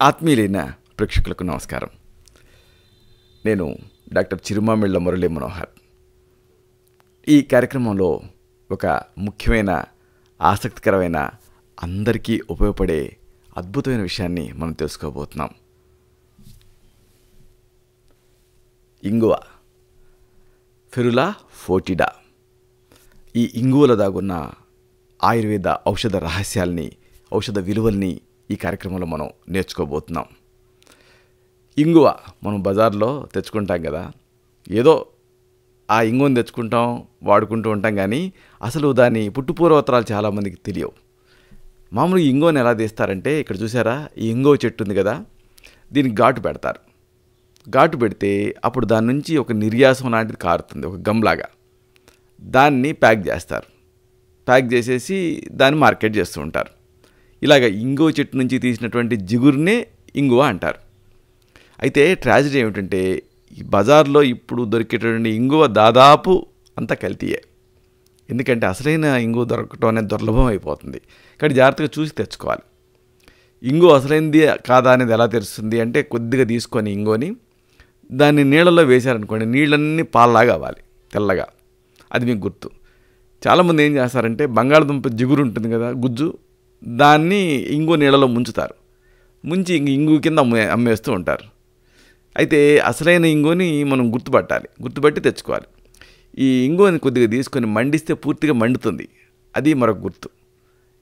ఆత్మీయులైన ప్రేక్షకులకు నమస్కారం. నేను డాక్టర్ చిరుమామిళ్ళ మురళీ మనోహర్. ఈ కార్యక్రమంలో ఒక ముఖ్యమైన ఆసక్తికరమైన అందరికీ ఉపయోగపడే అద్భుతమైన విషయాన్ని మనం తెలుసుకోబోతున్నాం. ఇంగువ, ఫెరులా ఫోటిడా. ఈ ఇంగువలో దాగున్న ఆయుర్వేద ఔషధ రహస్యాల్ని, ఔషధ విలువల్ని ఈ కార్యక్రమంలో మనం నేర్చుకోబోతున్నాం. ఇంగువ మనం బజార్లో తెచ్చుకుంటాం కదా, ఏదో ఆ ఇంగువని తెచ్చుకుంటాం, వాడుకుంటూ ఉంటాం, కానీ అసలు దాని పుట్టుపూర్వోత్తరాలు చాలామందికి తెలియవు. మామూలుగా ఇంగువని ఎలా తీస్తారంటే, ఇక్కడ చూసారా, ఈ ఇంగువ చెట్టు ఉంది కదా, దీనికి ఘాటు పెడతారు. ఘాటు పెడితే అప్పుడు దాని నుంచి ఒక నిర్యాసం లాంటిది కారుతుంది, ఒక గమ్లాగా. దాన్ని ప్యాక్ చేస్తారు. ప్యాక్ చేసేసి దాన్ని మార్కెట్ చేస్తూ ఉంటారు. ఇలాగ ఇంగువ చెట్టు నుంచి తీసినటువంటి జిగురునే ఇంగువ అంటారు. అయితే ట్రాజడీ ఏమిటంటే, ఈ బజార్లో ఇప్పుడు దొరికేటటువంటి ఇంగువ దాదాపు అంతా కల్తీయే. ఎందుకంటే అసలైన ఇంగువ దొరకటం అనేది దుర్లభం అయిపోతుంది. కానీ జాగ్రత్తగా చూసి తెచ్చుకోవాలి. ఇంగువ అసలైంది కాదా అనేది ఎలా తెలుస్తుంది అంటే, కొద్దిగా తీసుకొని ఇంగువని దాన్ని నీళ్ళలో వేశారనుకోండి, నీళ్ళన్నీ పాల్లాగా అవ్వాలి, తెల్లగా. అది మీకు గుర్తు. చాలామంది ఏం చేస్తారంటే, బంగాళదుంప జిగురు ఉంటుంది కదా, గుజ్జు, దాన్ని ఇంగువ నీళ్ళలో ముంచుతారు. ముంచి ఇంగువ కింద అమ్మేస్తూ ఉంటారు. అయితే అసలైన ఇంగువని మనం గుర్తుపట్టి తెచ్చుకోవాలి. ఈ ఇంగువని కొద్దిగా తీసుకొని మండిస్తే పూర్తిగా మండుతుంది, అది మరొక గుర్తు.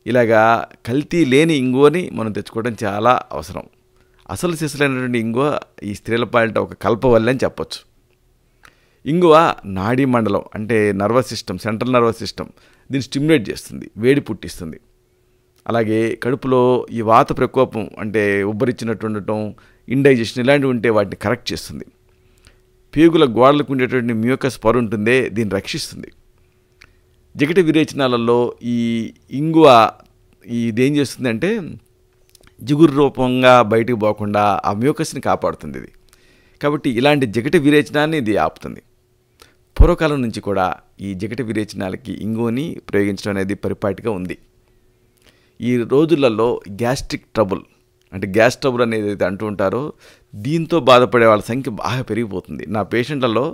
ఇలాగా కల్తీ లేని ఇంగువని మనం తెచ్చుకోవడం చాలా అవసరం. అసలు సిసలైనటువంటి ఇంగువ ఈ స్త్రీల పాలిట ఒక కల్పవల్లి అని చెప్పొచ్చు. ఇంగువ నాడీ మండలం అంటే nervous system, central nervous system, దీన్ని స్టిమ్యులేట్ చేస్తుంది, వేడి పుట్టిస్తుంది. అలాగే కడుపులో ఈ వాత ప్రకోపం అంటే ఉబ్బరిచ్చినట్టు ఉండటం, ఇండైజెషన్ ఇలాంటివి ఉంటే వాటిని కరెక్ట్ చేస్తుంది. పేగుల గోడలకు ఉండేటువంటి మ్యూకస్ పొర ఉంటుందే, దీన్ని రక్షిస్తుంది. జగట విరేచనాలలో ఈ ఇంగువ ఇదేం చేస్తుందంటే, జిగురు రూపంగా బయటకు పోకుండా ఆ మ్యూకస్ని కాపాడుతుంది ఇది. కాబట్టి ఇలాంటి జగట విరేచనాన్ని ఇది ఆపుతుంది. పూర్వకాలం నుంచి కూడా ఈ జగట విరేచనాలకి ఇంగువని ప్రయోగించడం అనేది పరిపాటిగా ఉంది. ఈ రోజులలో గ్యాస్ట్రిక్ ట్రబుల్ అంటే గ్యాస్ ట్రబుల్ అనేది అయితే అంటూ ఉంటారో, దీంతో బాధపడే వాళ్ళ సంఖ్య బాగా పెరిగిపోతుంది. నా పేషెంట్లలో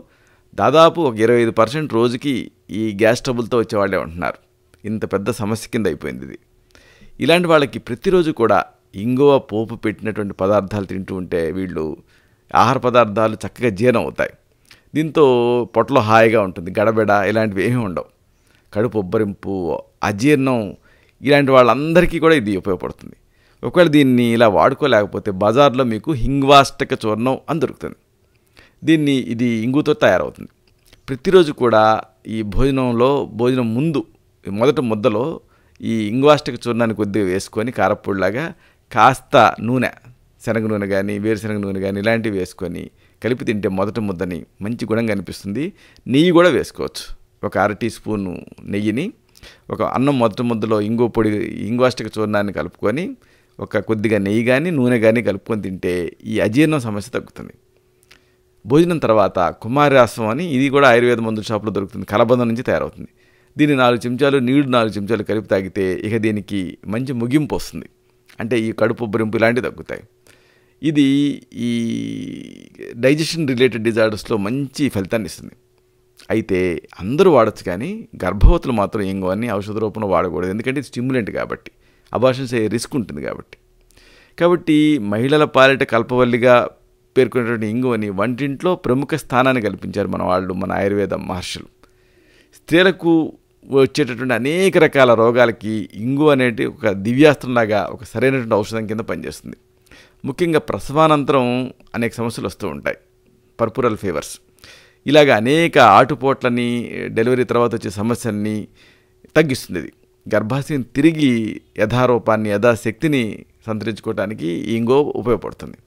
దాదాపు ఒక 25% రోజుకి ఈ గ్యాస్ ట్రబుల్తో వచ్చేవాళ్ళే ఉంటున్నారు. ఇంత పెద్ద సమస్య కింద అయిపోయింది ఇది. ఇలాంటి వాళ్ళకి ప్రతిరోజు కూడా ఇంగువ పోపు పెట్టినటువంటి పదార్థాలు తింటూ ఉంటే వీళ్ళు ఆహార పదార్థాలు చక్కగా జీర్ణం అవుతాయి. దీంతో పొట్టలో హాయిగా ఉంటుంది, గడబెడ ఇలాంటివి ఏమీ ఉండవు. కడుపు ఉబ్బరింపు, అజీర్ణం ఇలాంటి వాళ్ళందరికీ కూడా ఇది ఉపయోగపడుతుంది. ఒకవేళ దీన్ని ఇలా వాడుకోలేకపోతే బజార్లో మీకు హింగ్వాష్టక చూర్ణం అని దొరుకుతుంది. ఇది ఇంగుతో తయారవుతుంది. ప్రతిరోజు కూడా ఈ భోజనం ముందు మొదటి ముద్దలో ఈ ఇంగ్వాష్టక చూర్ణాన్ని కొద్దిగా వేసుకొని కారపొడిలాగా కాస్త నూనె, శనగ నూనె కానీ వేరుశనగ నూనె కానీ ఇలాంటివి వేసుకొని కలిపి తింటే మొదటి ముద్దని మంచి గుణంగా అనిపిస్తుంది. నెయ్యి కూడా వేసుకోవచ్చు. ఒక 1/2 టీ స్పూను నెయ్యిని ఒక అన్నం మొదటి ముద్దలో ఇంగువాష్టక చూర్ణాన్ని కలుపుకొని ఒక కొద్దిగా నెయ్యి కానీ నూనె కానీ కలుపుకొని తింటే ఈ అజీర్ణం సమస్య తగ్గుతుంది. భోజనం తర్వాత కుమారాసం అని, ఇది కూడా ఆయుర్వేద మందుల షాపులో దొరుకుతుంది, కలబంద నుంచి తయారవుతుంది. దీన్ని 4 చెంచాలు నీళ్లు 4 చెంచాలు కలిపి తాగితే ఇక దీనికి మంచి ముగింపు వస్తుంది. అంటే ఈ కడుపు ఉబ్బరింపు ఇలాంటివి తగ్గుతాయి. ఇది ఈ డైజెషన్ రిలేటెడ్ డిజార్డర్స్లో మంచి ఫలితాన్ని ఇస్తుంది. అయితే అందరూ వాడచ్చు, కానీ గర్భవతులు మాత్రం ఇంగువని ఔషధ రూపంలో వాడకూడదు. ఎందుకంటే ఇది స్టిమ్యులెంట్ కాబట్టి, అబార్షన్స్ అయ్యే రిస్క్ ఉంటుంది కాబట్టి మహిళల పాలిట కల్పవల్లిగా పేర్కొనేటువంటి ఇంగువని వంటింట్లో ప్రముఖ స్థానాన్ని కల్పించారు మన వాళ్ళు, మన ఆయుర్వేద మహర్షులు. స్త్రీలకు వచ్చేటటువంటి అనేక రకాల రోగాలకి ఇంగువ అనేది ఒక దివ్యాస్త్రంలాగా, ఒక సరైనటువంటి ఔషధం కింద పనిచేస్తుంది. ముఖ్యంగా ప్రసవానంతరం అనేక సమస్యలు వస్తూ ఉంటాయి, పర్పురల్ ఫీవర్స్. ఇలాగ అనేక ఆటుపోట్లని, డెలివరీ తర్వాత వచ్చే సమస్యల్ని తగ్గిస్తుంది. ఇది గర్భాశయం తిరిగి యథారూపాన్ని, యథాశక్తిని సంతరించుకోవడానికి ఈ ఇంగువ ఉపయోగపడుతుంది.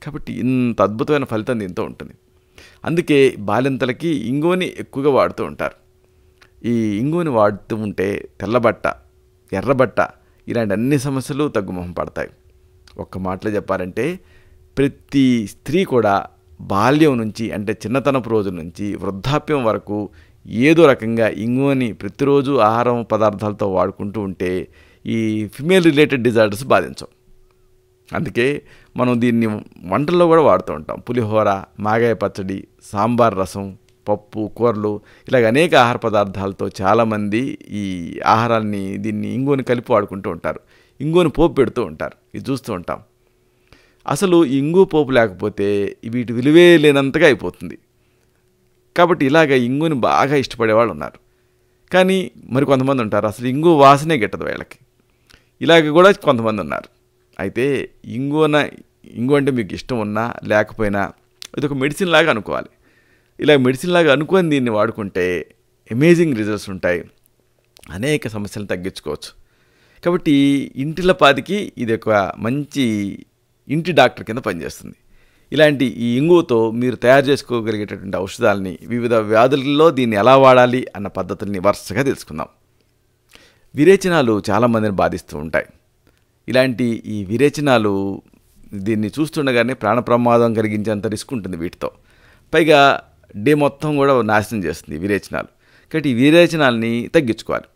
కాబట్టి ఇంత అద్భుతమైన ఫలితం దీంతో ఉంటుంది. అందుకే బాలింతలకి ఇంగువని ఎక్కువగా వాడుతూ ఉంటారు. ఈ ఇంగువని వాడుతూ ఉంటే తెల్లబట్ట, ఎర్రబట్ట ఇలాంటి అన్ని సమస్యలు తగ్గుముఖం పడతాయి. ఒక్క మాటలో చెప్పాలంటే, ప్రతి స్త్రీ కూడా బాల్యం నుంచి, అంటే చిన్నతనపు రోజుల నుంచి వృద్ధాప్యం వరకు ఏదో రకంగా ఇంగువని ప్రతిరోజు ఆహారం పదార్థాలతో వాడుకుంటూ ఉంటే ఈ ఫిమేల్ రిలేటెడ్ డిజార్డర్స్ బాధించవు. అందుకే మనం దీన్ని వంటల్లో కూడా వాడుతూ ఉంటాం. పులిహోర, మాగాయ పచ్చడి, సాంబార్ రసం, పప్పు, కూరలు ఇలాగ అనేక ఆహార పదార్థాలతో చాలామంది ఈ ఆహారాన్ని దీన్ని ఇంగువని కలిపి వాడుకుంటూ ఉంటారు. ఇంగువని పోపు పెడుతూ ఉంటారు. ఇది చూస్తూ ఉంటాం. అసలు ఈ ఇంగువ పోపు లేకపోతే వీటి విలువే లేనంతగా అయిపోతుంది. కాబట్టి ఇలాగ ఇంగువని బాగా ఇష్టపడేవాళ్ళు ఉన్నారు. కానీ మరి కొంతమంది ఉంటారు అసలు ఇంగువ వాసనే గిట్టదు వీళ్ళకి. ఇలాగ కూడా కొంతమంది ఉన్నారు. అయితే ఇంగువ అంటే మీకు ఇష్టం ఉన్నా లేకపోయినా ఇది ఒక మెడిసిన్ లాగా అనుకోవాలి. ఇలా మెడిసిన్ లాగా అనుకొని దీన్ని వాడుకుంటే అమేజింగ్ రిజల్ట్స్ ఉంటాయి. అనేక సమస్యలను తగ్గించుకోవచ్చు. కాబట్టి ఇంటిల్లపాదికి ఇది ఒక మంచి ఇంటి డాక్టర్ కింద పనిచేస్తుంది. ఇలాంటి ఈ ఇంగువతో మీరు తయారు చేసుకోగలిగేటటువంటి ఔషధాలని, వివిధ వ్యాధులలో దీన్ని ఎలా వాడాలి అన్న పద్ధతుల్ని వరుసగా తెలుసుకుందాం. విరేచనాలు చాలామందిని బాధిస్తూ ఉంటాయి. ఇలాంటి ఈ విరేచనాలు దీన్ని చూస్తుండగానే ప్రాణ ప్రమాదం కలిగించేంత రిస్క్ ఉంటుంది వీటితో. పైగా డే మొత్తం కూడా నాశనం చేస్తుంది ఈ విరేచనాలు. కాబట్టి ఈ విరేచనాలని తగ్గించుకోవాలి.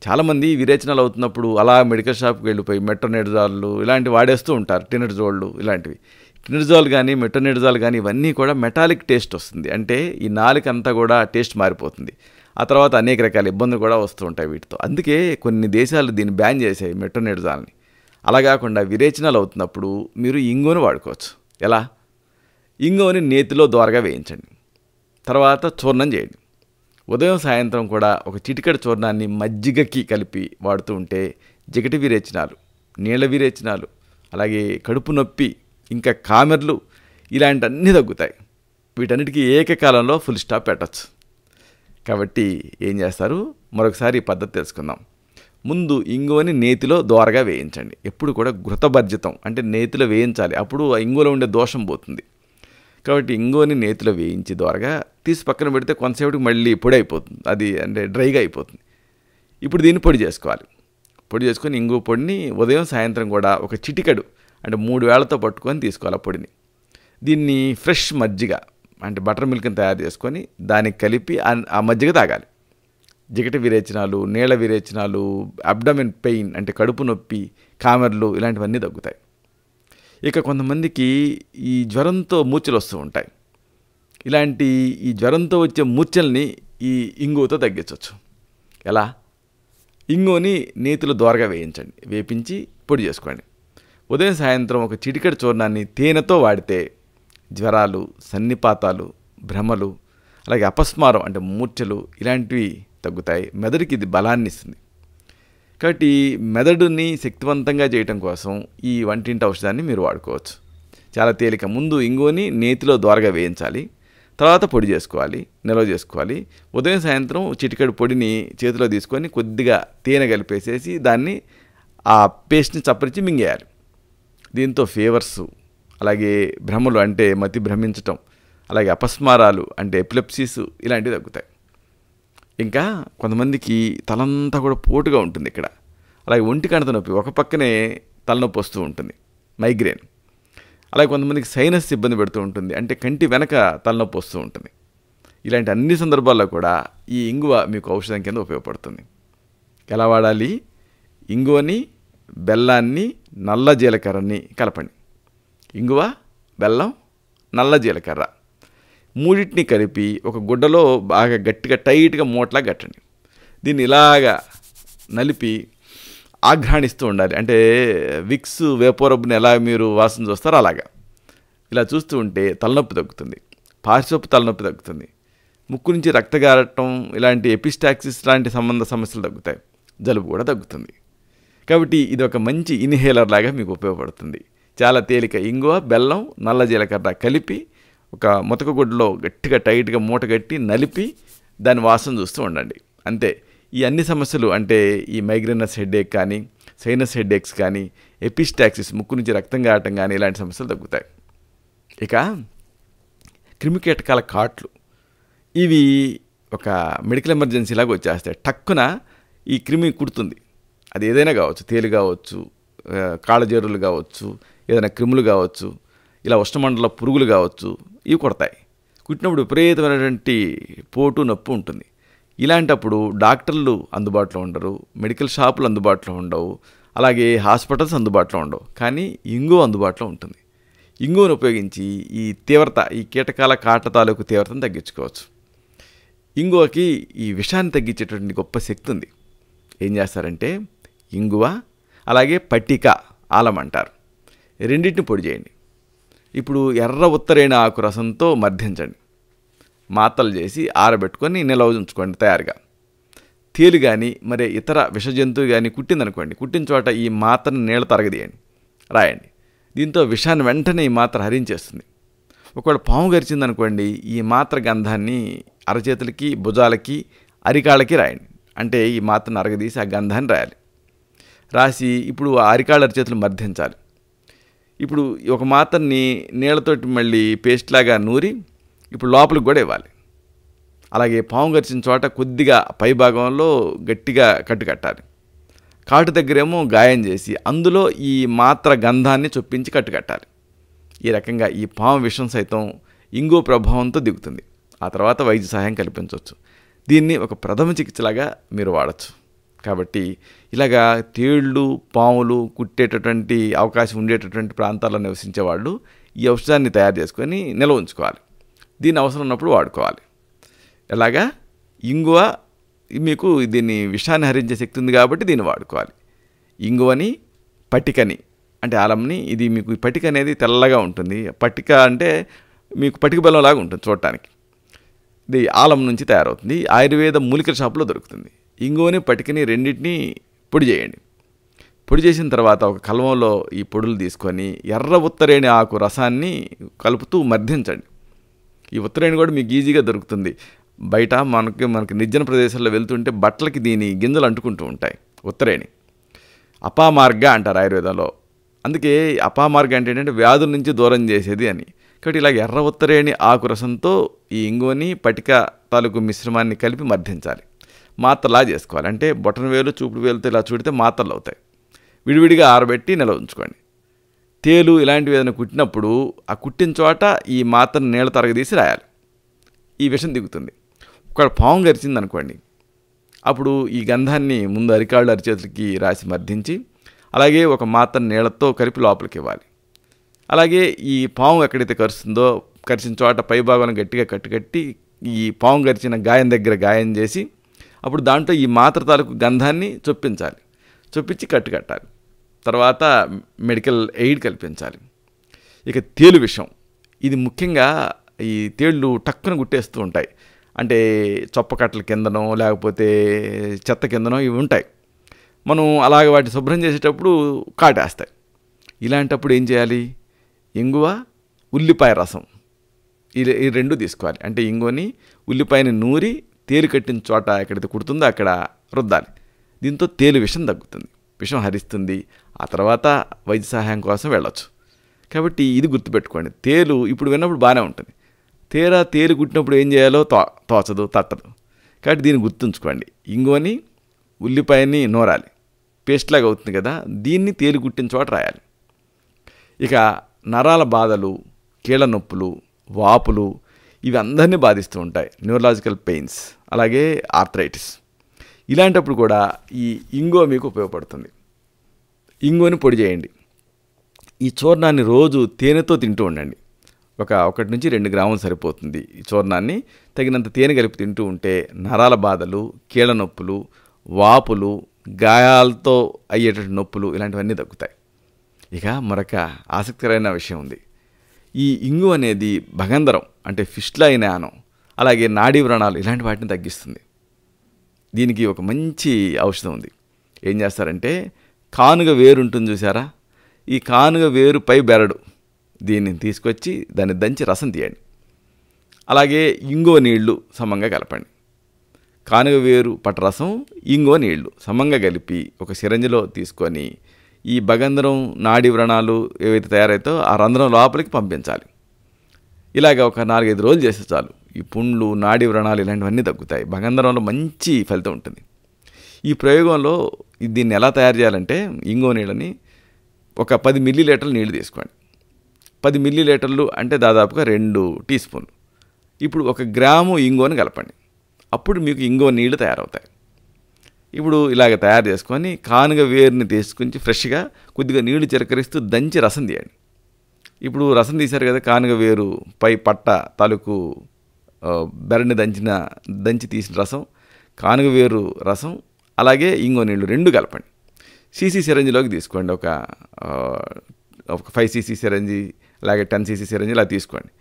చాలామంది విరేచనాలు అవుతున్నప్పుడు అలా మెడికల్ షాప్కి వెళ్ళిపోయి మెట్రోనిడజాల్లు ఇలాంటివి వాడేస్తూ ఉంటారు. టినర్జోళ్ళు ఇలాంటివి. టినర్జాల్ కానీ మెట్రోనిడజాల్ కానీ ఇవన్నీ కూడా మెటాలిక్ టేస్ట్ వస్తుంది. అంటే ఈ నాలుక అంతా కూడా టేస్ట్ మారిపోతుంది. ఆ తర్వాత అనేక రకాల ఇబ్బందులు కూడా వస్తూ ఉంటాయి వీటితో. అందుకే కొన్ని దేశాలు దీన్ని బ్యాన్ చేసాయి మెట్రోనిడజాల్ని. అలా కాకుండా విరేచనాలు అవుతున్నప్పుడు మీరు ఇంగువను వాడుకోవచ్చు. ఎలా? ఇంగువని నేతిలో దోరగా వేయించండి. తర్వాత చూర్ణం చేయండి. ఉదయం సాయంత్రం కూడా ఒక చిటికెడు చూర్ణాన్ని మజ్జిగకి కలిపి వాడుతూ ఉంటే జిగటి విరేచనాలు, నీళ్ళ విరేచనాలు, అలాగే కడుపు నొప్పి, ఇంకా కామెర్లు ఇలాంటి అన్నీ తగ్గుతాయి. వీటన్నిటికీ ఏకకాలంలో ఫుల్ స్టాప్ పెట్టచ్చు. కాబట్టి ఏం చేస్తారు? మరొకసారి ఈ పద్ధతి తెలుసుకుందాం. ముందు ఇంగువని నేతిలో దోరగా వేయించండి. ఎప్పుడు కూడా ఘృతభర్జితం అంటే నేతిలో వేయించాలి. అప్పుడు ఆ ఇంగువలో ఉండే దోషం పోతుంది. కాబట్టి ఇంగువని నేతిలో వేయించి దోరగా తీసి పక్కన పెడితే కొంతసేపటికి మళ్ళీ పొడి అయిపోతుంది. అది అంటే డ్రైగా అయిపోతుంది. ఇప్పుడు దీన్ని పొడి చేసుకోవాలి. పొడి చేసుకొని ఇంగువ పొడిని ఉదయం సాయంత్రం కూడా ఒక చిటికెడు అంటే 3 వేళ్లతో పట్టుకొని తీసుకోవాలి ఆ పొడిని. దీన్ని ఫ్రెష్ మజ్జిగ అంటే బటర్ మిల్క్ని తయారు చేసుకొని దానికి కలిపి ఆ మజ్జిగ తాగాలి. జిగటి విరేచనాలు, నీళ్ళ విరేచనాలు, అబ్డమిన్ పెయిన్ అంటే కడుపు నొప్పి, కామెర్లు ఇలాంటివన్నీ తగ్గుతాయి. ఇక కొంతమందికి ఈ జ్వరంతో మూర్ఛలు వస్తూ ఉంటాయి. ఇలాంటి ఈ జ్వరంతో వచ్చే మూర్ఛల్ని ఈ ఇంగువతో తగ్గించవచ్చు. ఎలా? ఇంగువని నేతిలో దోరగా వేయించండి. వేపించి పొడి చేసుకోండి. ఉదయం సాయంత్రం ఒక చిటికెడు చూర్ణాన్ని తేనెతో వాడితే జ్వరాలు, సన్నిపాతాలు, భ్రమలు, అలాగే అపస్మారం అంటే మూర్ఛలు ఇలాంటివి తగ్గుతాయి. మెదడుకి ఇది బలాన్ని ఇస్తుంది. కాబట్టి మెదడుని శక్తివంతంగా చేయటం కోసం ఈ వంటింటి ఔషధాన్ని మీరు వాడుకోవచ్చు. చాలా తేలిక. ముందు ఇంగువని నేతిలో దోరగా వేయించాలి. తర్వాత పొడి చేసుకోవాలి, నిల్వ చేసుకోవాలి. ఉదయం సాయంత్రం చిటికెడు పొడిని చేతిలో తీసుకొని కొద్దిగా తేనె కలిపేసేసి దాన్ని ఆ పేస్ట్ని చప్పరించి మింగేయాలి. దీంతో ఫీవర్స్, అలాగే భ్రమలు అంటే మతి భ్రమించటం, అలాగే అపస్మారాలు అంటే ఎపిలెప్సీస్ ఇలాంటివి తగ్గుతాయి. ఇంకా కొంతమందికి తలంతా కూడా పోటుగా ఉంటుంది ఇక్కడ. అలాగే ఒంటి కంట నొప్పి, ఒక పక్కనే తలనొప్పి వస్తూ ఉంటుంది, మైగ్రేన్. అలాగే కొంతమందికి సైనస్ ఇబ్బంది పెడుతూ ఉంటుంది, అంటే కంటి వెనక తలనొప్పి వస్తూ ఉంటుంది. ఇలాంటి అన్ని సందర్భాల్లో కూడా ఈ ఇంగువ మీకు ఔషధం కింద ఉపయోగపడుతుంది. ఎలా వాడాలి? ఇంగువని, బెల్లాన్ని, నల్ల జీలకర్రని కలపండి. ఇంగువ, బెల్లం, నల్ల జీలకర్ర మూడింటిని కలిపి ఒక గుడ్డలో బాగా గట్టిగా టైట్గా మూటలా కట్టండి. దీన్ని ఇలాగా నలిపి ఆఘ్రాణిస్తూ ఉండాలి. అంటే విక్స్ వేపోరబ్ని ఎలా మీరు వాసన చూస్తారో అలాగా ఇలా చూస్తూ ఉంటే తలనొప్పి తగ్గుతుంది, పార్శ్వపు తలనొప్పి తగ్గుతుంది, ముక్కు నుంచి రక్తగారటం ఇలాంటి ఎపిస్టాక్సిస్ లాంటి సంబంధ సమస్యలు తగ్గుతాయి, జలుబు కూడా తగ్గుతుంది. కాబట్టి ఇది ఒక మంచి ఇన్హేలర్ లాగా మీకు ఉపయోగపడుతుంది. చాలా తేలిక. ఇంగువ, బెల్లం, నల్ల జీలకర్ర కలిపి ఒక ముతక గుడ్డలో గట్టిగా టైట్గా మూట కట్టి నలిపి దాని వాసన చూస్తూ ఉండండి. అంతే. ఈ అన్ని సమస్యలు అంటే ఈ మైగ్రేనస్ హెడేక్ కానీ, సైనస్ హెడేక్స్ కానీ, ఎపిస్టాక్సిస్ ముక్కు నుంచి రక్తం కారటం కానీ ఇలాంటి సమస్యలు తగ్గుతాయి. ఇక క్రిమికీటకాల కాట్లు ఇవి ఒక మెడికల్ ఎమర్జెన్సీ లాగా వచ్చేస్తాయి. టక్కున ఈ క్రిమి కుడుతుంది. అది ఏదైనా కావచ్చు, తేలు కావచ్చు, కాళ్ళజేరులు కావచ్చు, ఏదైనా క్రిములు కావచ్చు, ఇలా ఉష్ణమండల పురుగులు కావచ్చు, ఇవి కుడతాయి. కుట్టినప్పుడు విపరీతమైనటువంటి పోటు నొప్పి ఉంటుంది. ఇలాంటప్పుడు డాక్టర్లు అందుబాటులో ఉండరు, మెడికల్ షాపులు అందుబాటులో ఉండవు. అలాగే హాస్పిటల్స్ అందుబాటులో ఉండవు, కానీ ఇంగువ అందుబాటులో ఉంటుంది. ఇంగువను ఉపయోగించి ఈ కీటకాల కాట తాలూకు తీవ్రతను తగ్గించుకోవచ్చు. ఇంగువకి ఈ విషాన్ని తగ్గించేటువంటి గొప్ప శక్తి ఉంది. ఏం చేస్తారంటే ఇంగువ అలాగే పట్టిక, ఆలం అంటారు, రెండింటిని పొడి చేయండి. ఇప్పుడు ఎర్ర ఉత్తరేణి ఆకు రసంతో మర్దించండి. మాతలు చేసి ఆరబెట్టుకొని నిల్వ ఉంచుకోండి తయారుగా. తేలు కానీ మరి ఇతర విష జంతువు కానీ కుట్టిందనుకోండి, కుట్టిన చోట ఈ మాత్రను నీళ్ళ తరగదీయండి, రాయండి. దీంతో విషాన్ని వెంటనే ఈ మాత్ర హరించేస్తుంది. ఒకవేళ పాము గరిచిందనుకోండి, ఈ మాత్ర గంధాన్ని అరచేతులకి, భుజాలకి, అరికాళ్ళకి రాయండి. అంటే ఈ మాత్రను అరగదీసి ఆ గంధాన్ని రాయాలి. రాసి ఇప్పుడు ఆ అరికాళ్ళ అరచేతులు మర్దించాలి. ఇప్పుడు ఒక మాత్రని నీళ్ళతోటి మళ్ళీ పేస్ట్ లాగా నూరి ఇప్పుడు లోపలికి కూడా ఇవ్వాలి. అలాగే పాము గరిచిన చోట కొద్దిగా పై భాగంలో గట్టిగా కట్టాలి. కాటు దగ్గరేమో గాయం చేసి అందులో ఈ మాత్ర గంధాన్ని చొప్పించి కట్టాలి. ఈ రకంగా ఈ పాము విషం సైతం ఇంగువ ప్రభావంతో దిగుతుంది. ఆ తర్వాత వైద్య సహాయం కల్పించవచ్చు. దీన్ని ఒక ప్రథమ చికిత్సలాగా మీరు వాడచ్చు. కాబట్టి ఇలాగా తేళ్ళు, పాములు కుట్టేటటువంటి అవకాశం ఉండేటటువంటి ప్రాంతాల్లో నివసించే వాళ్ళు ఈ ఔషధాన్ని తయారు చేసుకొని నిల్వ ఉంచుకోవాలి. దీని అవసరం ఉన్నప్పుడు వాడుకోవాలి. ఎలాగా ఇంగువ మీకు దీన్ని విషాన్ని హరించే శక్తి ఉంది కాబట్టి దీన్ని వాడుకోవాలి. ఇంగువని, పట్టికని అంటే ఆలంని, ఇది మీకు పట్టిక అనేది తెల్లగా ఉంటుంది. పట్టిక అంటే మీకు పట్టిక బెల్లం లాగా ఉంటుంది చూడటానికి. ఇది ఆలం నుంచి తయారవుతుంది. ఆయుర్వేద మూలికల షాపులో దొరుకుతుంది. ఇంగువని, పట్టికని రెండింటినీ పొడి చేయండి. పొడి చేసిన తర్వాత ఒక కలవంలో ఈ పొడులు తీసుకొని ఎర్ర ఉత్తరేణి ఆకు రసాన్ని కలుపుతూ మర్దించండి. ఈ ఉత్తరేణి కూడా మీకు ఈజీగా దొరుకుతుంది. బయట మనకి నిర్జన ప్రదేశాల్లో వెళ్తుంటే బట్టలకి దీని గింజలు అంటుకుంటూ ఉంటాయి. ఉత్తరేణి అపామార్గ అంటారు ఆయుర్వేదంలో. అందుకే అపామార్గ అంటే ఏంటంటే వ్యాధుల నుంచి దూరం చేసేది అని. కాబట్టి ఇలా ఎర్ర ఉత్తరేణి ఆకు రసంతో ఈ ఇంగువని, పటిక తాలూకు మిశ్రమాన్ని కలిపి మర్దించాలి. మాత్రలా చేసుకోవాలి. అంటే బొటన వేలు, చూపుడు వేలుతో ఇలా చూడితే మాత్రలు అవుతాయి. విడివిడిగా ఆరబెట్టి నిల్వ ఉంచుకోండి. తేలు ఇలాంటివి ఏదైనా కుట్టినప్పుడు ఆ కుట్టిన చోట ఈ మాత్రను నీళ్ళ తరగదీసి రాయాలి. ఈ విషం దిగుతుంది. ఒక పాము గరిచింది అనుకోండి, అప్పుడు ఈ గంధాన్ని ముందు అరికాళ్ళు, అరిచేతులకి రాసి మర్దించి అలాగే ఒక మాత్ర నీళ్ళతో కలిపి లోపలికి ఇవ్వాలి. అలాగే ఈ పాము ఎక్కడైతే కరిచిన చోట పై భాగం గట్టిగా కట్టి ఈ పాము గరిచిన గాయం దగ్గర గాయం చేసి అప్పుడు దాంట్లో ఈ మాత్ర తాలూకు గంధాన్ని చొప్పించాలి. చొప్పించి కట్టాలి. తర్వాత మెడికల్ ఎయిడ్ కల్పించాలి. ఇక తేలు విషం, ఇది ముఖ్యంగా ఈ తేళ్ళు టక్కున గుట్టేస్తూ ఉంటాయి. అంటే చొప్పకట్టల కిందనో లేకపోతే చెత్త కిందనో ఇవి ఉంటాయి. మనం అలాగ వాటిని శుభ్రం చేసేటప్పుడు కాటేస్తాయి. ఇలాంటప్పుడు ఏం చేయాలి? ఇంగువ, ఉల్లిపాయ రసం ఈ రెండు తీసుకోవాలి. అంటే ఇంగువని, ఉల్లిపాయని నూరి తేలు కట్టిన చోట ఎక్కడైతే కుడుతుందో అక్కడ రుద్దాలి. దీంతో తేలు విషం తగ్గుతుంది, విషం హరిస్తుంది. ఆ తర్వాత వైద్య సహాయం కోసం వెళ్ళొచ్చు. కాబట్టి ఇది గుర్తుపెట్టుకోండి. తేలు ఇప్పుడు విన్నప్పుడు బాగానే ఉంటుంది. తేలు కుట్టినప్పుడు ఏం చేయాలో తోచదు, తట్టదు. కాబట్టి దీన్ని గుర్తుంచుకోండి. ఇంగువని, ఉల్లిపాయని నూరాలి, పేస్ట్ లాగా అవుతుంది కదా, దీన్ని తేలు కుట్టిన చోట రాయాలి. ఇక నరాల బాధలు, కీళ్ళ నొప్పులు, వాపులు ఇవి అందరినీ బాధిస్తూ ఉంటాయి. న్యూరలాజికల్ పెయిన్స్, అలాగే ఆర్థరైటిస్. ఇలాంటప్పుడు కూడా ఈ ఇంగువ మీకు ఉపయోగపడుతుంది. ఇంగువని పొడి చేయండి. ఈ చూర్ణాన్ని రోజు తేనెతో తింటూ ఉండండి. 1 నుంచి 2 గ్రాములు సరిపోతుంది. ఈ చూర్ణాన్ని తగినంత తేనె కలిపి తింటూ ఉంటే నరాల బాధలు, కీళ్ళ నొప్పులు, వాపులు, గాయాలతో అయ్యేటటువంటి నొప్పులు ఇలాంటివన్నీ తగ్గుతాయి. ఇక మరొక ఆసక్తికరమైన విషయం ఉంది. ఈ ఇంగు అనేది భగంధరం అంటే ఫిస్టులా అయిన యానం, అలాగే నాడీ వ్రణాలు ఇలాంటి వాటిని తగ్గిస్తుంది. దీనికి ఒక మంచి ఔషధం ఉంది. ఏం చేస్తారంటే కానుగ వేరు ఉంటుంది చూసారా, ఈ కానుగ వేరు పై బెరడు దీన్ని తీసుకొచ్చి దాన్ని దంచి రసం తీయండి. అలాగే ఇంగువ నీళ్లు సమంగా కలపండి. కానుగ వేరు పట్టరసం, ఇంగువ నీళ్లు సమంగా కలిపి ఒక సిరంజిలో తీసుకొని ఈ భగంధరం, నాడీ వ్రణాలు ఏవైతే తయారైతో ఆ రంధ్రం లోపలికి పంపించాలి. ఇలాగ ఒక 4-5 రోజులు చేస్తే చాలు. ఈ పుండ్లు, నాడీ వ్రణాలు ఇలాంటివన్నీ తగ్గుతాయి. భగంధరంలో మంచి ఫలితం ఉంటుంది. ఈ ప్రయోగంలో దీన్ని ఎలా తయారు చేయాలంటే ఇంగువ నీళ్ళని ఒక 10 మిల్లీలీటర్ల నీళ్లు తీసుకోండి. 10 మిల్లీలీటర్లు అంటే దాదాపుగా 2 టీ స్పూన్లు. ఇప్పుడు 1 గ్రాము ఇంగువని కలపండి. అప్పుడు మీకు ఇంగువ నీళ్లు తయారవుతాయి. ఇప్పుడు ఇలాగ తయారు చేసుకొని కానుగ వేరుని తీసుకొని ఫ్రెష్గా కొద్దిగా నీళ్లు చిలకరిస్తూ దంచి రసం తీయండి. ఇప్పుడు రసం తీశారు కదా, కానుగ వేరు పై పట్ట తాలూకు బెరని దంచి తీసిన రసం, కానుగ వేరు రసం, అలాగే ఇంగో నీళ్ళు 2 కలపండి. సీసీ సిరంజిలోకి తీసుకోండి. ఒక 5 cc సిరంజి, అలాగే 10 cc సిరంజి ఇలా తీసుకోండి.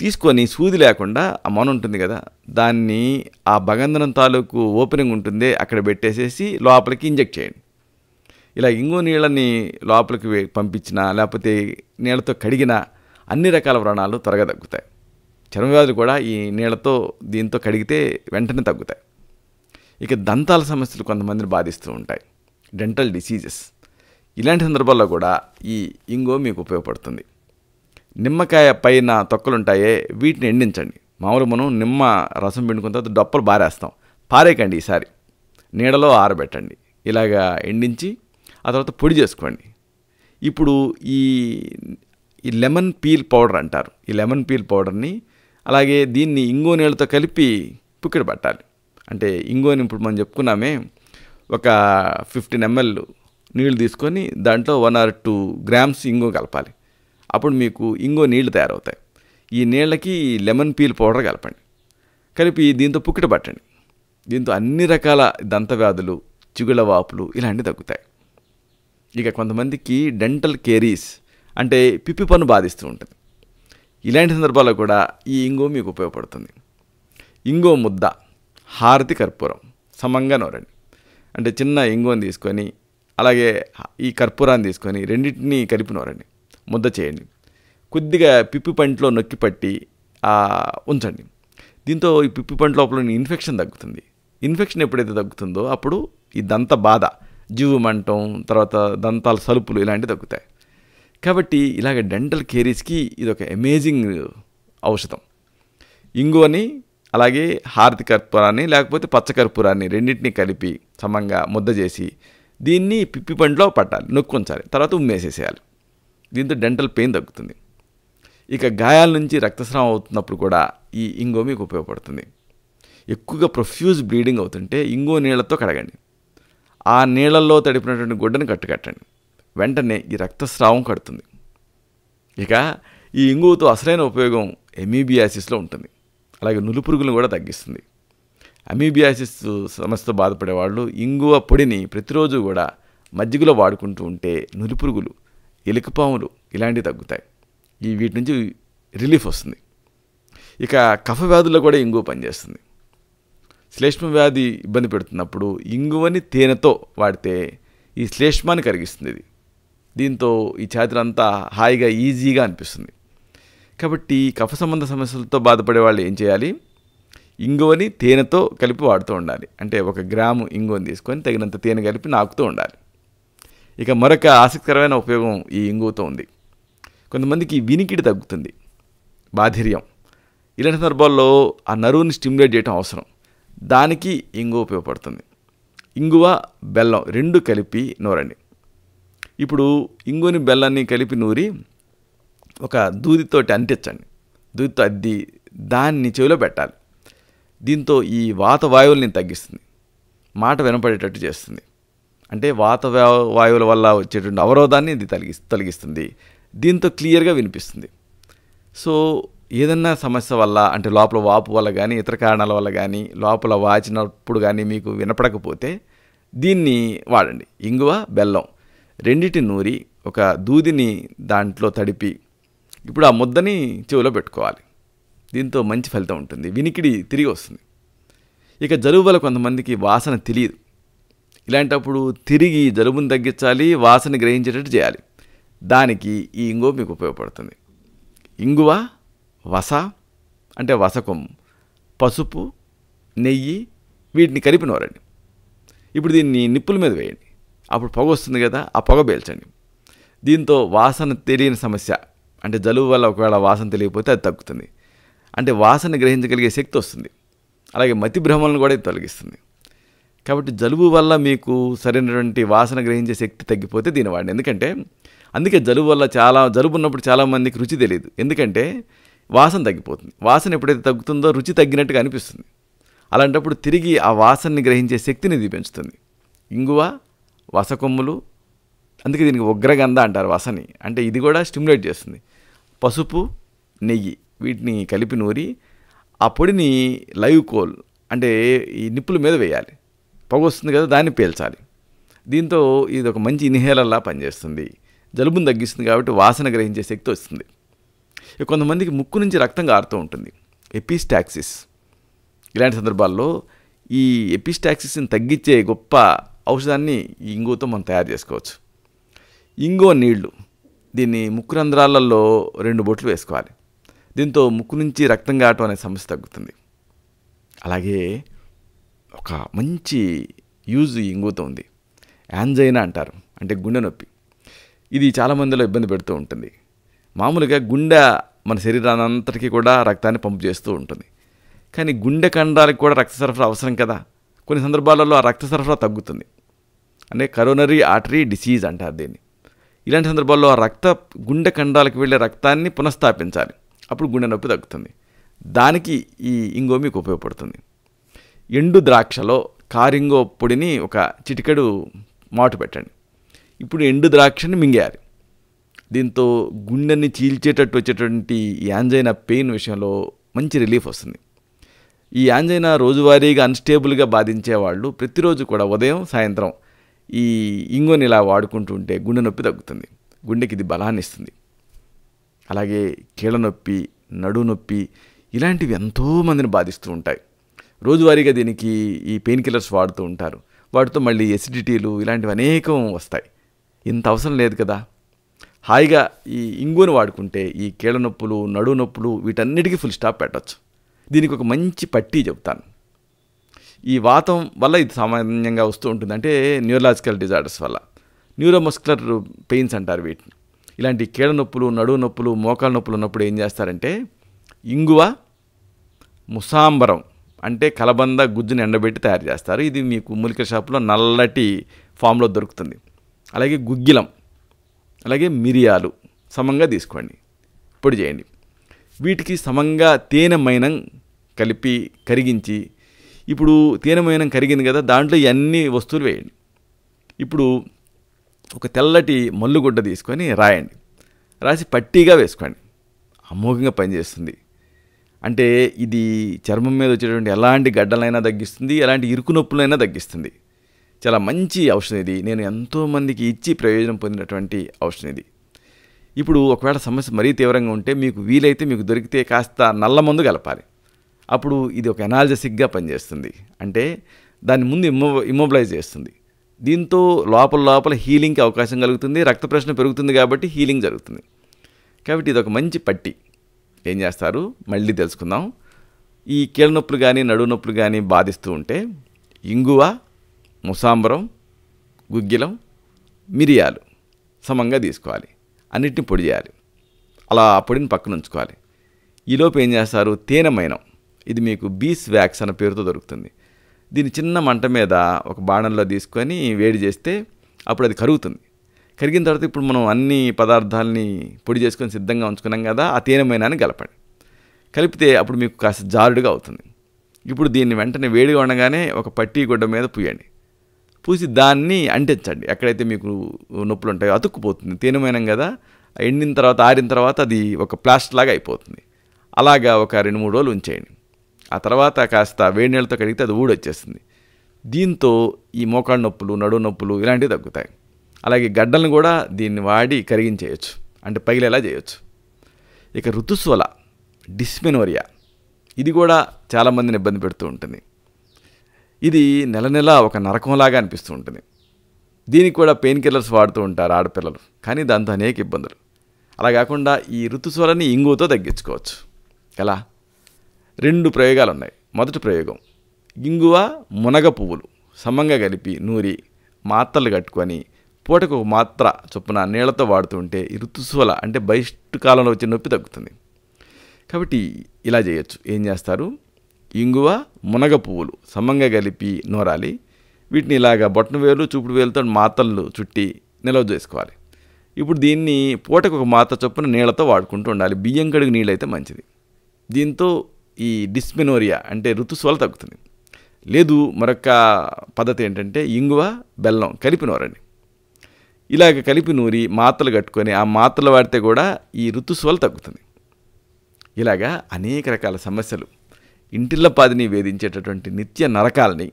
తీసుకొని సూది లేకుండా ఆ మొన ఉంటుంది కదా, దాన్ని ఆ భగంధనం తాలూకు ఓపెనింగ్ ఉంటుంది అక్కడ పెట్టేసేసి లోపలికి ఇంజెక్ట్ చేయండి. ఇలా ఇంగో నీళ్ళని లోపలికి పంపించినా లేకపోతే నీళ్ళతో కడిగినా అన్ని రకాల వ్రణాలు త్వరగా తగ్గుతాయి. చర్మవ్యాధులు కూడా ఈ నీళ్ళతో దీంతో కడిగితే వెంటనే తగ్గుతాయి. ఇక దంతాల సమస్యలు కొంతమందిని బాధిస్తూ ఉంటాయి, డెంటల్ డిసీజెస్. ఇలాంటి సందర్భాల్లో కూడా ఈ ఇంగో మీకు ఉపయోగపడుతుంది. నిమ్మకాయ పైన తొక్కలుంటాయే, వీటిని ఎండించండి. మామూలు మనం నిమ్మ రసం పిండుకున్న తర్వాత డొప్పలు బారేస్తాం, పారేయకండి. ఈసారి నీడలో ఆరబెట్టండి. ఇలాగా ఎండించి ఆ తర్వాత పొడి చేసుకోండి. ఇప్పుడు ఈ లెమన్ పీల్ పౌడర్ అంటారు. ఈ లెమన్ పీల్ పౌడర్ని అలాగే దీన్ని ఇంగో నీళ్ళతో కలిపి పుక్కిడి పట్టాలి. అంటే ఇంగోని ఇప్పుడు మనం చెప్పుకున్నామే, ఒక 15 ml నీళ్ళు తీసుకొని దాంట్లో 1 or 2 grams ఇంగో కలపాలి. అప్పుడు మీకు ఇంగో నీళ్లు తయారవుతాయి. ఈ నీళ్ళకి లెమన్ పీల్ పౌడర్ కలపండి. కలిపి దీంతో పుక్కిట పట్టండి. దీంతో అన్ని రకాల దంతవ్యాధులు, చిగుళ్ళ వాపులు ఇలాంటివి తగ్గుతాయి. ఇక కొంతమందికి డెంటల్ కేరీస్ అంటే పిప్పి పన్ను బాధిస్తూ ఉంటుంది. ఇలాంటి సందర్భాల్లో కూడా ఈ ఇంగో మీకు ఉపయోగపడుతుంది. ఇంగో ముద్ద, హారతి కర్పూరం సమంగా నూరండి. అంటే చిన్న ఇంగోని తీసుకొని అలాగే ఈ కర్పూరాన్ని తీసుకొని రెండింటినీ కలిపి నూరండి, ముద్ద చేయండి. కొద్దిగా పిప్పి పంటిలో నొక్కి పట్టి ఉంచండి. దీంతో ఈ పిప్పి పంటి లోపల ఇన్ఫెక్షన్ తగ్గుతుంది. ఇన్ఫెక్షన్ ఎప్పుడైతే తగ్గుతుందో అప్పుడు ఈ దంత బాధ, జీవు మంటం, తర్వాత దంతాల సలుపులు ఇలాంటివి తగ్గుతాయి. కాబట్టి ఇలాగ డెంటల్ కేరీస్కి ఇది ఒక అమేజింగ్ ఔషధం. ఇంగువని అలాగే హారతి కర్పూరాన్ని లేకపోతే పచ్చకర్పూరాన్ని రెండింటినీ కలిపి సమంగా ముద్ద చేసి దీన్ని పిప్పి పంటిలో పట్టాలి, నొక్కుంచాలి, తర్వాత ఉమ్మేసేసేయాలి. దీంతో డెంటల్ పెయిన్ తగ్గుతుంది. ఇక గాయాల నుంచి రక్తస్రావం అవుతున్నప్పుడు కూడా ఈ ఇంగో మీకు ఉపయోగపడుతుంది. ఎక్కువగా ప్రొఫ్యూజ్ బ్లీడింగ్ అవుతుంటే ఇంగో నీళ్లతో కడగండి. ఆ నీళ్ళల్లో తడిపినటువంటి గుడ్డని కట్టండి. వెంటనే ఈ రక్తస్రావం కడుతుంది. ఇక ఈ ఇంగువతో అసలైన ఉపయోగం ఎమీబియాసిస్లో ఉంటుంది. అలాగే నులుపురుగులను కూడా తగ్గిస్తుంది. అమీబియాసిస్ సమస్యతో బాధపడే వాళ్ళు ఇంగువ పొడిని ప్రతిరోజు కూడా మజ్జిగలో వాడుకుంటూ ఉంటే నులుపురుగులు, ఎలుకపాములు ఇలాంటివి తగ్గుతాయి. వీటి నుంచి రిలీఫ్ వస్తుంది. ఇక కఫ వ్యాధుల్లో కూడా ఇంగువ పనిచేస్తుంది. శ్లేష్మ వ్యాధి ఇబ్బంది పెడుతున్నప్పుడు ఇంగువని తేనెతో వాడితే ఈ శ్లేష్మాన్ని కరిగిస్తుంది. దీంతో ఈ ఛాతీలంతా హాయిగా ఈజీగా అనిపిస్తుంది. కాబట్టి కఫ సంబంధ సమస్యలతో బాధపడే వాళ్ళు ఏం చేయాలి? ఇంగువని తేనెతో కలిపి వాడుతూ ఉండాలి. అంటే 1 గ్రాము ఇంగువని తీసుకొని తగినంత తేనె కలిపి నాకుతూ ఉండాలి. ఇక మరొక ఆసక్తికరమైన ఉపయోగం ఈ ఇంగువతో ఉంది. కొంతమందికి వినికిడి తగ్గుతుంది, బాధిర్యం. ఇలాంటి సందర్భాల్లో ఆ నరువుని స్టిమ్యులేట్ చేయడం అవసరం. దానికి ఇంగువ ఉపయోగపడుతుంది. ఇంగువ, బెల్లం 2 కలిపి నూరండి. ఇప్పుడు ఇంగువని బెల్లాన్ని కలిపి నూరి ఒక దూదితోటి అంటించండి. దూదితో అద్ది దాన్ని చెవిలో పెట్టాలి. దీంతో ఈ వాత వాయువుల్ని తగ్గిస్తుంది, మాట వినపడేటట్టు చేస్తుంది. అంటే వాత వాయువుల వల్ల వచ్చేటువంటి అవరోధాన్ని ఇది తొలగిస్తుంది. దీంతో క్లియర్గా వినిపిస్తుంది. సో ఏదన్నా సమస్య వల్ల, అంటే లోపల వాపు వల్ల కానీ ఇతర కారణాల వల్ల కానీ లోపల వాచినప్పుడు కానీ మీకు వినపడకపోతే దీన్ని వాడండి. ఇంగువ, బెల్లం రెండింటిని నూరి ఒక దూదిని దాంట్లో తడిపి ఇప్పుడు ఆ ముద్దని చెవిలో పెట్టుకోవాలి. దీంతో మంచి ఫలితం ఉంటుంది, వినికిడి తిరిగి వస్తుంది. ఇక జలుబు వల్ల కొంతమందికి వాసన తెలియదు. ఇలాంటప్పుడు తిరిగి జలుబుని తగ్గించాలి, వాసన గ్రహించేటట్టు చేయాలి. దానికి ఈ ఇంగువ మీకు ఉపయోగపడుతుంది. ఇంగువ, వస అంటే వసకొమ్ము, పసుపు, నెయ్యి వీటిని కలిపి నూరండి. ఇప్పుడు దీన్ని నిప్పుల మీద వేయండి. అప్పుడు పొగ వస్తుంది కదా, ఆ పొగ పీల్చండి. దీంతో వాసన తెలియని సమస్య, అంటే జలుబు వల్ల ఒకవేళ వాసన తెలియకపోతే అది తగ్గుతుంది. అంటే వాసన గ్రహించగలిగే శక్తి వస్తుంది. అలాగే మతి భ్రమలను కూడా ఇది తొలగిస్తుంది. కాబట్టి జలుబు వల్ల మీకు సరైనటువంటి వాసన గ్రహించే శక్తి తగ్గిపోతే దీన్ని వాడండి. అందుకే జలుబు ఉన్నప్పుడు చాలామందికి రుచి తెలియదు. ఎందుకంటే వాసన తగ్గిపోతుంది. వాసన ఎప్పుడైతే తగ్గుతుందో రుచి తగ్గినట్టుగా అనిపిస్తుంది. అలాంటప్పుడు తిరిగి ఆ వాసనని గ్రహించే శక్తిని ఇది పెంచుతుంది. ఇంగువ, వసకొమ్ములు, అందుకే దీనికి ఉగ్రగంధ అంటారు వాసని. అంటే ఇది కూడా స్టిమ్యులేట్ చేస్తుంది. పసుపు, నెయ్యి వీటిని కలిపి నూరి ఆ పొడిని లైవ్ కోల్ అంటే ఈ నిప్పుల మీద వేయాలి. పొగ వస్తుంది కదా, దాన్ని పీల్చాలి. దీంతో ఇది ఒక మంచి ఇన్హేలర్లా పనిచేస్తుంది. జలుబును తగ్గిస్తుంది కాబట్టి వాసన గ్రహించే శక్తి వస్తుంది. కొంతమందికి ముక్కు నుంచి రక్తం కారుతూ ఉంటుంది, ఎపిస్టాక్సిస్. ఇలాంటి సందర్భాల్లో ఈ ఎపిస్టాక్సిస్ని తగ్గించే గొప్ప ఔషధాన్ని ఈ ఇంగువతో మనం తయారు చేసుకోవచ్చు. ఇంగువ నీళ్లు, దీన్ని ముక్కు రంధ్రాలలో 2 బొట్లు వేసుకోవాలి. దీంతో ముక్కు నుంచి రక్తం కారటం అనే సమస్య తగ్గుతుంది. అలాగే ఒక మంచి యూజ్ ఈ ఇంగువతో ఉంది. యాంజైనా అంటారు, అంటే గుండె నొప్పి. ఇది చాలామందిలో ఇబ్బంది పెడుతూ ఉంటుంది. మామూలుగా గుండె మన శరీరానంతటికీ కూడా రక్తాన్ని పంపు చేస్తూ ఉంటుంది. కానీ గుండె కండరాలకు కూడా రక్త సరఫరా అవసరం కదా. కొన్ని సందర్భాలలో ఆ రక్త సరఫరా తగ్గుతుంది, అంటే కరోనరీ ఆర్టరీ డిసీజ్ అంటారు దీన్ని. ఇలాంటి సందర్భాల్లో ఆ గుండె కండరాలకు వెళ్ళే రక్తాన్ని పునఃస్థాపించాలి. అప్పుడు గుండె నొప్పి తగ్గుతుంది. దానికి ఈ ఇంగువ మీకు ఉపయోగపడుతుంది. ఎండు ద్రాక్షలో కారింగో పొడిని ఒక చిటికెడు మాటు పెట్టండి. ఇప్పుడు ఎండు ద్రాక్షని మింగేయాలి. దీంతో గుండెని చీల్చేటట్టు వచ్చేటువంటి యాంజైనా పెయిన్ విషయంలో మంచి రిలీఫ్ వస్తుంది. ఈ యాంజైనా రోజువారీగా అన్స్టేబుల్గా బాధించే వాళ్ళు ప్రతిరోజు కూడా ఉదయం సాయంత్రం ఈ ఇంగువని ఇలా వాడుకుంటూ ఉంటే గుండె నొప్పి తగ్గుతుంది. గుండెకి ఇది బలాన్ని ఇస్తుంది. అలాగే కీళ్ళ నొప్పి, నడు నొప్పి ఇలాంటివి ఎంతోమందిని బాధిస్తూ ఉంటాయి. రోజువారీగా దీనికి ఈ పెయిన్ కిల్లర్స్ వాడుతూ ఉంటారు. వాటితో మళ్ళీ ఎసిడిటీలు ఇలాంటివి అనేకం వస్తాయి. ఇంత అవసరం లేదు కదా. హాయిగా ఈ ఇంగువను వాడుకుంటే ఈ కీళ్ళ నొప్పులు, నడు నొప్పులు వీటన్నిటికీ ఫుల్ స్టాప్ పెట్టచ్చు. దీనికి ఒక మంచి పట్టీ చెప్తాను. ఈ వాతం వల్ల ఇది సామాన్యంగా వస్తూ ఉంటుంది, అంటే న్యూరలాజికల్ డిజార్డర్స్ వల్ల. న్యూరోమస్కులర్ పెయిన్స్ అంటారు వీటిని. ఇలాంటి కీళ్ళ నొప్పులు, నడువు నొప్పులు, మోకాళ్ళ నొప్పులు ఉన్నప్పుడు ఏం చేస్తారంటే ఇంగువ, ముసాంబరం అంటే కలబంద గుజ్జుని ఎండబెట్టి తయారు చేస్తారు. ఇది మీకు మూలికల షాపులో నల్లటి ఫామ్లో దొరుకుతుంది. అలాగే గుగ్గిలం, అలాగే మిరియాలు సమంగా తీసుకోండి, పొడి చేయండి. వీటికి సమంగా తేనె మైనం కలిపి కరిగించి, ఇప్పుడు తేనె మైనం కరిగింది కదా, దాంట్లో ఇవన్నీ వస్తువులు వేయండి. ఇప్పుడు ఒక తెల్లటి మల్లుగుడ్డ తీసుకొని రాయండి. రాసి పట్టీగా వేసుకోండి. అమోఘంగా పనిచేస్తుంది. అంటే ఇది చర్మం మీద వచ్చేటువంటి ఎలాంటి గడ్డలైనా తగ్గిస్తుంది, ఎలాంటి ఇరుకు నొప్పులైనా తగ్గిస్తుంది. చాలా మంచి ఔషధం ఇది. నేను ఎంతోమందికి ఇచ్చి ప్రయోజనం పొందినటువంటి ఔషధం ఇది. ఇప్పుడు ఒకవేళ సమస్య మరీ తీవ్రంగా ఉంటే మీకు వీలైతే మీకు దొరికితే కాస్త నల్ల మందు కలపాలి. అప్పుడు ఇది ఒక ఎనాల్జెసిక్గా పనిచేస్తుంది. అంటే దాన్ని ముందు ఇమ్మొబిలైజ్ చేస్తుంది. దీంతో లోపల హీలింగ్కి అవకాశం కలుగుతుంది. రక్త ప్రసరణ పెరుగుతుంది కాబట్టి హీలింగ్ జరుగుతుంది. కాబట్టి ఇది ఒక మంచి పట్టి. ఏం చేస్తారు మళ్ళీ తెలుసుకుందాం. ఈ కీళ్ళ నొప్పులు కానీ నడువు నొప్పులు కానీ బాధిస్తూ ఉంటే ఇంగువ, ముసాంబరం, గుగ్గిలం, మిరియాలు సమంగా తీసుకోవాలి. అన్నిటిని పొడి చేయాలి. అలా ఆ పొడిని పక్కన ఉంచుకోవాలి. ఈలోపు ఏం చేస్తారు, తేనె మైనం, ఇది మీకు బీస్ వ్యాక్స్ అన్న పేరుతో దొరుకుతుంది. దీన్ని చిన్న మంట మీద ఒక బాణంలో తీసుకొని వేడి చేస్తే అప్పుడు అది కరుగుతుంది. కరిగిన తర్వాత ఇప్పుడు మనం అన్ని పదార్థాలని పొడి చేసుకొని సిద్ధంగా ఉంచుకున్నాం కదా, ఆ తేనె మైనాన్ని కలపండి. కలిపితే అప్పుడు మీకు కాస్త జారుడుగా అవుతుంది. ఇప్పుడు దీన్ని వెంటనే వేడిగా ఉండగానే ఒక పట్టీ గుడ్డ మీద పూయండి. పూసి దాన్ని అంటించండి. ఎక్కడైతే మీకు నొప్పులు ఉంటాయో అతుక్కుపోతుంది. తేనె మైనం కదా, ఎండిన తర్వాత ఆరిన తర్వాత అది ఒక ప్లాస్టర్ లాగా అయిపోతుంది. అలాగా ఒక 2-3 రోజులు ఉంచేయండి. ఆ తర్వాత కాస్త వేడి నీళ్ళతో కడిగితే అది ఊడొచ్చేస్తుంది. దీంతో ఈ మోకాళ్ళ నొప్పులు, నడువు నొప్పులు ఇలాంటివి తగ్గుతాయి. అలాగే గడ్డలను కూడా దీన్ని వాడి కరిగించేయచ్చు, అంటే పగిలేలా చేయొచ్చు. ఇక ఋతుస్వల, డిస్మెనోరియా, ఇది కూడా చాలామందిని ఇబ్బంది పెడుతూ ఉంటుంది. ఇది నెల ఒక నరకంలాగా అనిపిస్తూ ఉంటుంది. దీనికి కూడా పెయిన్ కిల్లర్స్ వాడుతూ ఉంటారు ఆడపిల్లలు, కానీ దాంతో అనేక ఇబ్బందులు. అలా కాకుండా ఈ ఋతుస్వలని ఇంగువతో తగ్గించుకోవచ్చు. ఎలా? 2 ప్రయోగాలు ఉన్నాయి. మొదటి ప్రయోగం, ఇంగువ, మునగ పువ్వులు సమంగా కలిపి నూరి మాత్రలు కట్టుకొని పూటకు ఒక మాత్ర చొప్పున నీళ్లతో వాడుతుంటే ఈ ఋతుస్వల అంటే బహిష్టు కాలంలో వచ్చే నొప్పి తగ్గుతుంది. కాబట్టి ఇలా చేయొచ్చు. ఏం చేస్తారు, ఇంగువ, మునగ పువ్వులు సమంగా కలిపి నూరాలి. వీటిని ఇలాగా బొట్టన వేలు, చూపుడు వేలుతో మాత్రలు చుట్టి నిల్వ చేసుకోవాలి. ఇప్పుడు దీన్ని పూటకు ఒక మాత్ర చొప్పున నీళ్లతో వాడుకుంటూ ఉండాలి. బియ్యం కడుగు నీళ్ళు అయితే మంచిది. దీంతో ఈ డిస్మెనోరియా అంటే ఋతుస్వల తగ్గుతుంది. లేదు మరొక పద్ధతి ఏంటంటే ఇంగువ బెల్లం కలిపి నూరండి. ఇలాగ కలిపి నూరి మాత్రలు కట్టుకొని ఆ మాత్రలు వాడితే కూడా ఈ ఋతుస్వలు తగ్గుతుంది. ఇలాగా అనేక రకాల సమస్యలు ఇంటిల్లపాదిని వేధించేటటువంటి నిత్య నరకాలని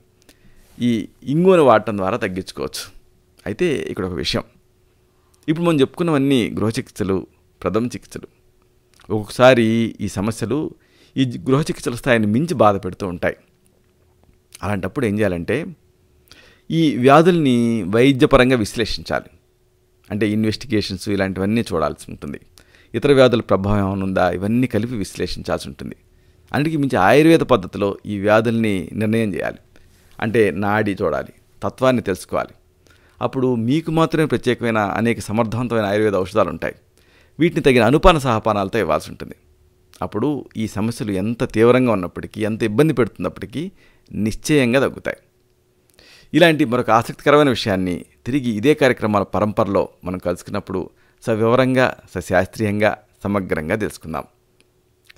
ఈ ఇంగువను వాడటం ద్వారా తగ్గించుకోవచ్చు. అయితే ఇక్కడ ఒక విషయం, ఇప్పుడు మనం చెప్పుకున్నవన్నీ గృహ చికిత్సలు, ప్రథమ చికిత్సలు. ఒక్కొక్కసారి ఈ సమస్యలు ఈ గృహ చికిత్సల స్థాయిని మించి బాధ పెడుతూ ఉంటాయి. అలాంటప్పుడు ఏం చేయాలంటే ఈ వ్యాధుల్ని వైద్యపరంగా విశ్లేషించాలి. అంటే ఇన్వెస్టిగేషన్స్ ఇలాంటివన్నీ చూడాల్సి ఉంటుంది. ఇతర వ్యాధుల ప్రభావం ఏమైనా ఉందా ఇవన్నీ కలిపి విశ్లేషించాల్సి ఉంటుంది. అన్నిటికీ మించి ఆయుర్వేద పద్ధతిలో ఈ వ్యాధుల్ని నిర్ణయం చేయాలి. అంటే నాడి చూడాలి, తత్వాన్ని తెలుసుకోవాలి. అప్పుడు మీకు మాత్రమే ప్రత్యేకమైన అనేక సమర్థవంతమైన ఆయుర్వేద ఔషధాలు ఉంటాయి. వీటిని తగిన అనుపాన సహపానాలతో ఇవ్వాల్సి ఉంటుంది. అప్పుడు ఈ సమస్యలు ఎంత తీవ్రంగా ఉన్నప్పటికీ, ఎంత ఇబ్బంది పెడుతున్నప్పటికీ నిశ్చయంగా తగ్గుతాయి. ఇలాంటి మరొక ఆసక్తికరమైన విషయాన్ని తిరిగి ఇదే కార్యక్రమాల పరంపరలో మనం కలుసుకున్నప్పుడు సవివరంగా, సశాస్త్రీయంగా, సమగ్రంగా తెలుసుకుందాం.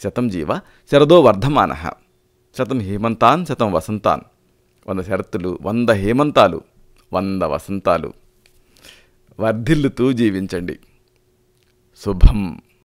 శతం జీవ శరదో వర్ధమానః, శతం హేమంతాన్ శతం వసంతాన్. 100 శరత్తులు, 100 హేమంతాలు, 100 వసంతాలు. వర్ధిల్లుతూ జీవించండి. శుభం.